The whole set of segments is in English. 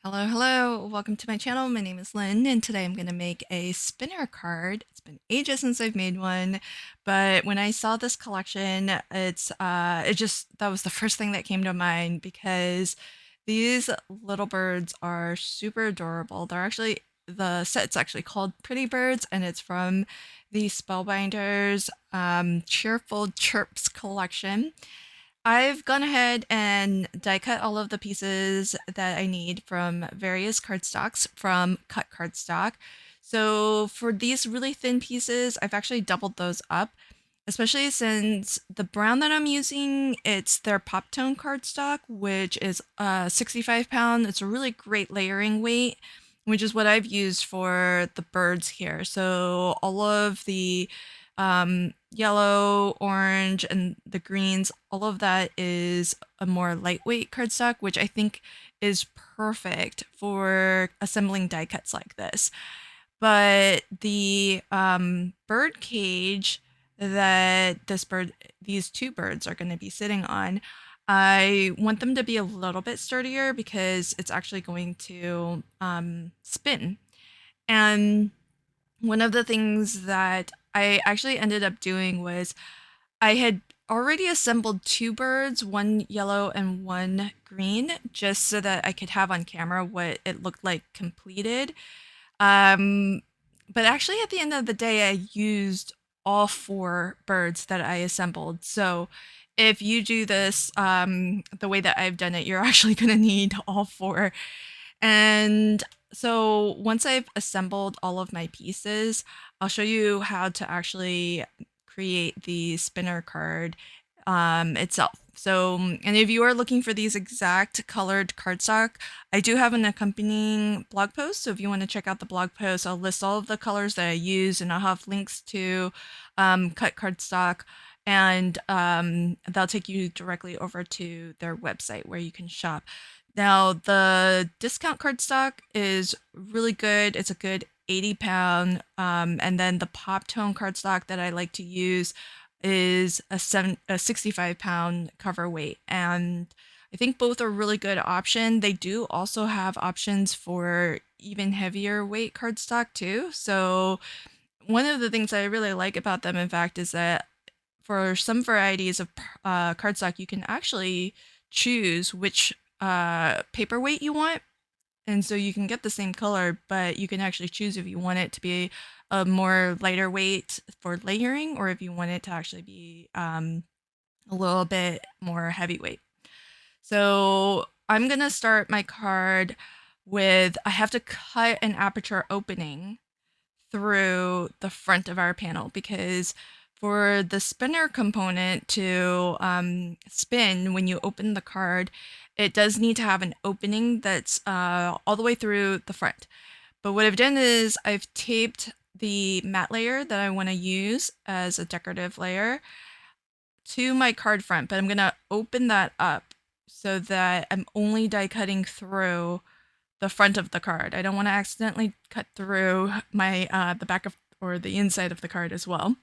Hello. Welcome to my channel. My name is Lynn, and today I'm going to make a spinner card. It's been ages since I've made one, but when I saw this collection, that was the first thing that came to mind because these little birds are super adorable. The set's actually called Pretty Birds, and it's from the Spellbinders Cheerful Chirps collection. I've gone ahead and die cut all of the pieces that I need from various cardstocks from cut cardstock. So for these really thin pieces, I've actually doubled those up, especially since the brown that I'm using, it's their pop tone cardstock, which is 65 pound. It's a really great layering weight, which is what I've used for the birds here. So all of the yellow, orange, and the greens, all of that is a more lightweight cardstock, which I think is perfect for assembling die cuts like this. But the bird cage that these two birds are going to be sitting on, I want them to be a little bit sturdier because it's actually going to spin. And one of the things that I actually ended up doing was I had already assembled two birds, one yellow and one green, just so that I could have on camera what it looked like completed. Um, but actually, at the end of the day, I used all four birds that I assembled. So if you do this the way that I've done it, you're actually going to need all four. And so once I've assembled all of my pieces, I'll show you how to actually create the spinner card itself. So, and if you are looking for these exact colored cardstock, I do have an accompanying blog post. So if you want to check out the blog post, I'll list all of the colors that I use, and I'll have links to cut cardstock, and they'll take you directly over to their website where you can shop. Now, the discount cardstock is really good. It's a good 80 pound. And then the pop tone cardstock that I like to use is a 65 pound cover weight. And I think both are really good option. They do also have options for even heavier weight cardstock too. So one of the things I really like about them, in fact, is that for some varieties of cardstock, you can actually choose which paperweight you want. And so you can get the same color, but you can actually choose if you want it to be a more lighter weight for layering, or if you want it to actually be a little bit more heavyweight. So I'm going to start my card with, I have to cut an aperture opening through the front of our panel because for the spinner component to spin when you open the card, it does need to have an opening that's all the way through the front. But what I've done is I've taped the matte layer that I want to use as a decorative layer to my card front, but I'm going to open that up so that I'm only die cutting through the front of the card. I don't want to accidentally cut through my the back of or the inside of the card as well.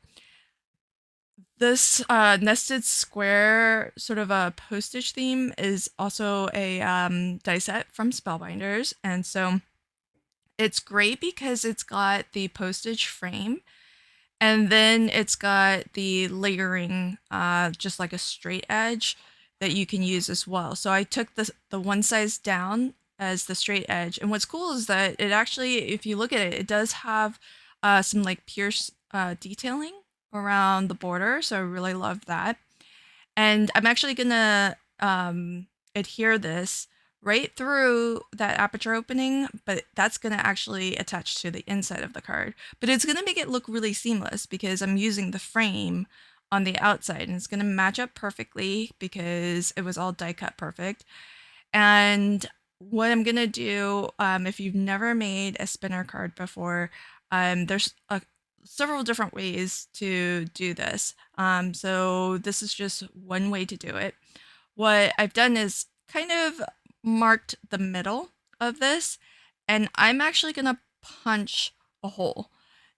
This nested square sort of a postage theme is also a die set from Spellbinders, and so it's great because it's got the postage frame, and then it's got the layering, just like a straight edge that you can use as well. So I took the one size down as the straight edge. And what's cool is that it actually, if you look at it, it does have some like pierce detailing around the border. So I really love that. And I'm actually gonna adhere this right through that aperture opening, but that's gonna actually attach to the inside of the card. But it's gonna make it look really seamless because I'm using the frame on the outside, and it's gonna match up perfectly because it was all die cut perfect. And what I'm gonna do, if you've never made a spinner card before, there's several different ways to do this. So this is just one way to do it. What I've done is kind of marked the middle of this, and I'm actually gonna punch a hole.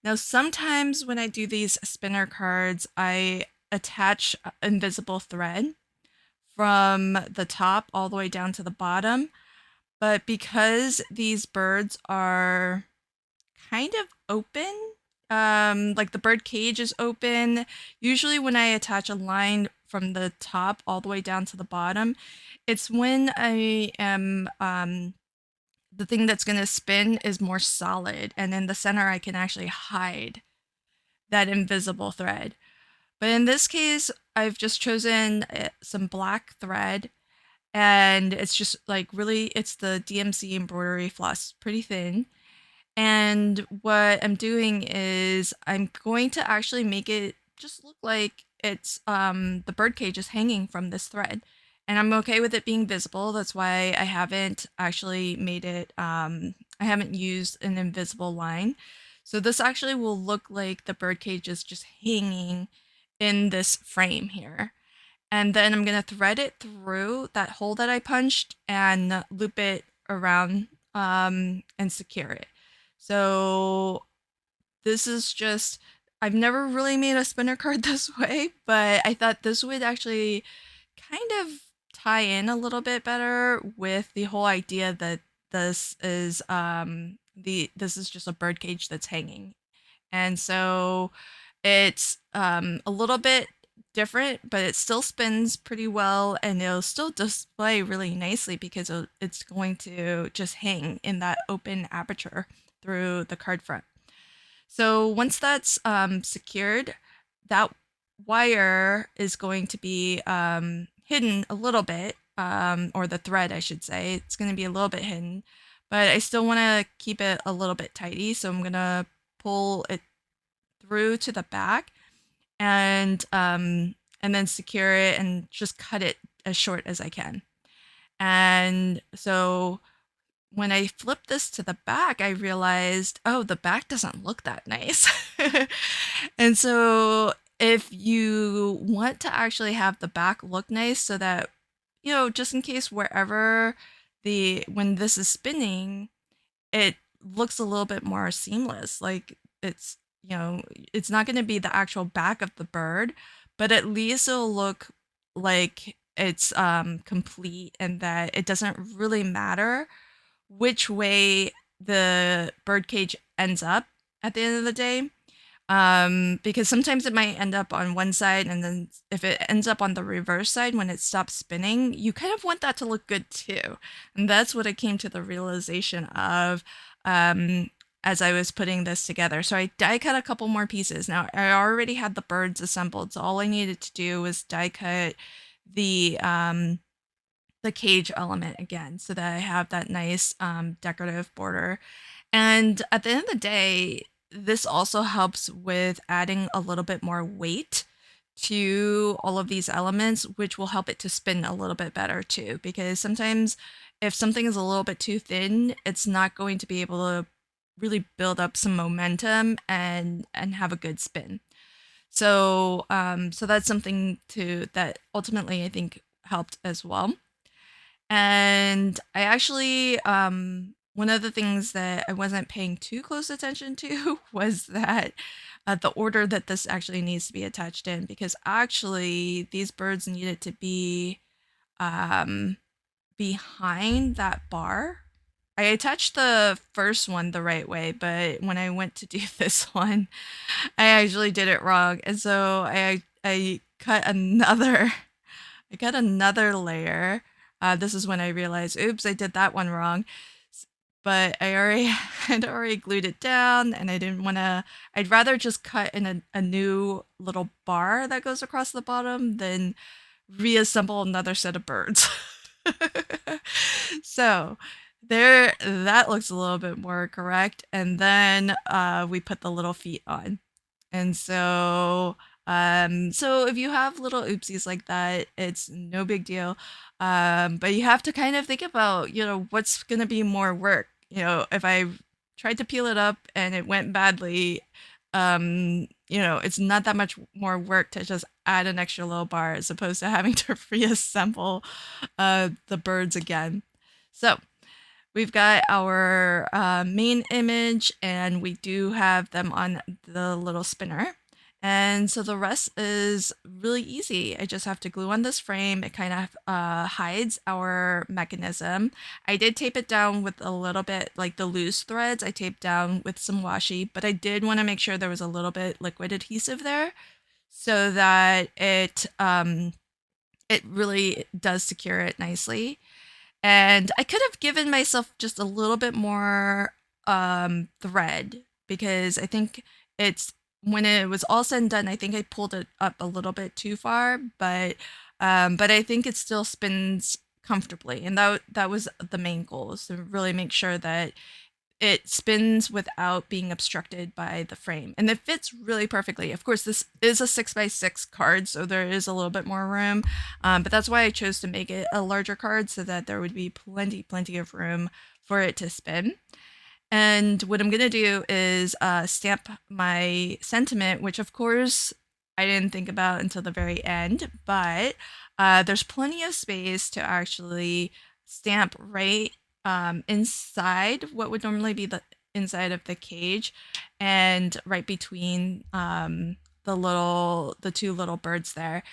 Now, sometimes when I do these spinner cards, I attach invisible thread from the top all the way down to the bottom. But because these birds are kind of open, like the bird cage is open, usually when I attach a line from the top all the way down to the bottom, it's when I am the thing that's going to spin is more solid, and in the center I can actually hide that invisible thread. But in this case, I've just chosen some black thread, and it's just like really, it's the DMC embroidery floss, pretty thin. And what I'm doing is I'm going to actually make it just look like it's the bird cage is hanging from this thread. And I'm okay with it being visible. That's why I haven't actually made it I haven't used an invisible line. So this actually will look like the bird cage is just hanging in this frame here. And then I'm going to thread it through that hole that I punched and loop it around and secure it. So this is just, I've never really made a spinner card this way, but I thought this would actually kind of tie in a little bit better with the whole idea that this is this is just a bird cage that's hanging. And so it's a little bit different, but it still spins pretty well, and it'll still display really nicely because it's going to just hang in that open aperture through the card front. So once that's secured, that wire is going to be hidden a little bit, or the thread, I should say. It's going to be a little bit hidden, but I still want to keep it a little bit tidy. So I'm going to pull it through to the back and then secure it and just cut it as short as I can. And so when I flipped this to the back, I realized, oh, the back doesn't look that nice. And so if you want to actually have the back look nice so that, just in case wherever when this is spinning, it looks a little bit more seamless. Like it's not going to be the actual back of the bird, but at least it'll look like it's complete, and that it doesn't really matter which way the bird cage ends up at the end of the day. Because sometimes it might end up on one side, and then if it ends up on the reverse side when it stops spinning, you kind of want that to look good too. And that's what I came to the realization of as I was putting this together. So I die cut a couple more pieces. Now I already had the birds assembled, so all I needed to do was die cut the cage element again, so that I have that nice decorative border. And at the end of the day, this also helps with adding a little bit more weight to all of these elements, which will help it to spin a little bit better too. Because sometimes if something is a little bit too thin, it's not going to be able to really build up some momentum and have a good spin. So so that's something that ultimately I think helped as well. And I actually, one of the things that I wasn't paying too close attention to was that the order that this actually needs to be attached in, because actually these birds needed to be behind that bar. I attached the first one the right way, but when I went to do this one, I actually did it wrong. And so I cut another layer. This is when I realized, oops, I did that one wrong. But I had already glued it down, and I didn't want to. I'd rather just cut in a new little bar that goes across the bottom than reassemble another set of birds. So that looks a little bit more correct. And then we put the little feet on. And so so if you have little oopsies like that, it's no big deal. But you have to kind of think about, what's going to be more work. If I tried to peel it up and it went badly, it's not that much more work to just add an extra little bar as opposed to having to reassemble the birds again. So we've got our main image, and we do have them on the little spinner. And so the rest is really easy. I just have to glue on this frame. It kind of hides our mechanism. I did tape it down with a little bit, like the loose threads, I taped down with some washi, but I did want to make sure there was a little bit liquid adhesive there so that it really does secure it nicely. And I could have given myself just a little bit more thread because I think it's when it was all said and done, I think I pulled it up a little bit too far, but I think it still spins comfortably, and that was the main goal, is to really make sure that it spins without being obstructed by the frame, and it fits really perfectly. Of course, this is a 6x6 card, so there is a little bit more room, but that's why I chose to make it a larger card so that there would be plenty of room for it to spin. And what I'm gonna do is stamp my sentiment, which of course I didn't think about until the very end, but there's plenty of space to actually stamp right inside what would normally be the inside of the cage, and right between the two little birds there.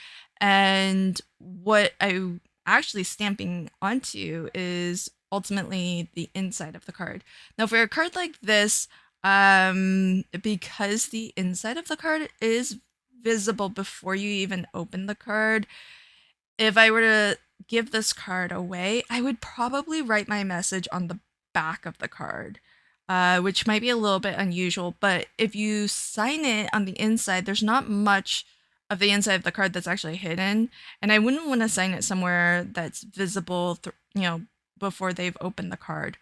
And what I actually stamping onto is ultimately the inside of the card. Now, for a card like this, because the inside of the card is visible before you even open the card, if I were to give this card away, I would probably write my message on the back of the card, which might be a little bit unusual. But if you sign it on the inside, there's not much of the inside of the card that's actually hidden. And I wouldn't want to sign it somewhere that's visible, before they've opened the card.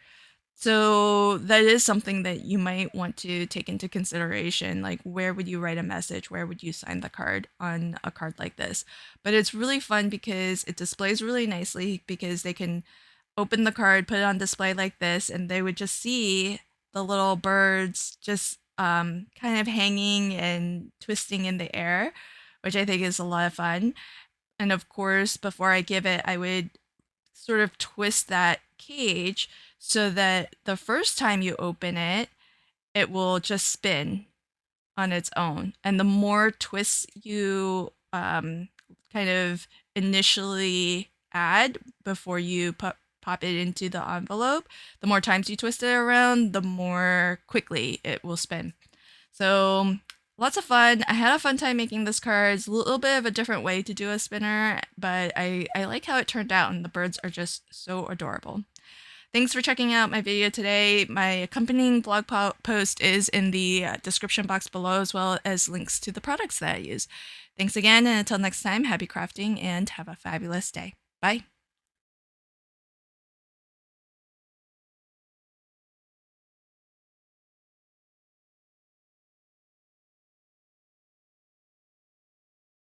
So that is something that you might want to take into consideration. Like, where would you write a message? Where would you sign the card on a card like this? But it's really fun because it displays really nicely, because they can open the card, put it on display like this, and they would just see the little birds just kind of hanging and twisting in the air, which I think is a lot of fun. And of course, before I give it, I would sort of twist that cage so that the first time you open it, it will just spin on its own. And the more twists you kind of initially add before you pop it into the envelope, the more times you twist it around, the more quickly it will spin. So lots of fun. I had a fun time making this card. It's a little bit of a different way to do a spinner, but I like how it turned out, and the birds are just so adorable. Thanks for checking out my video today. My accompanying blog post is in the description box below, as well as links to the products that I use. Thanks again, and until next time, happy crafting and have a fabulous day. Bye.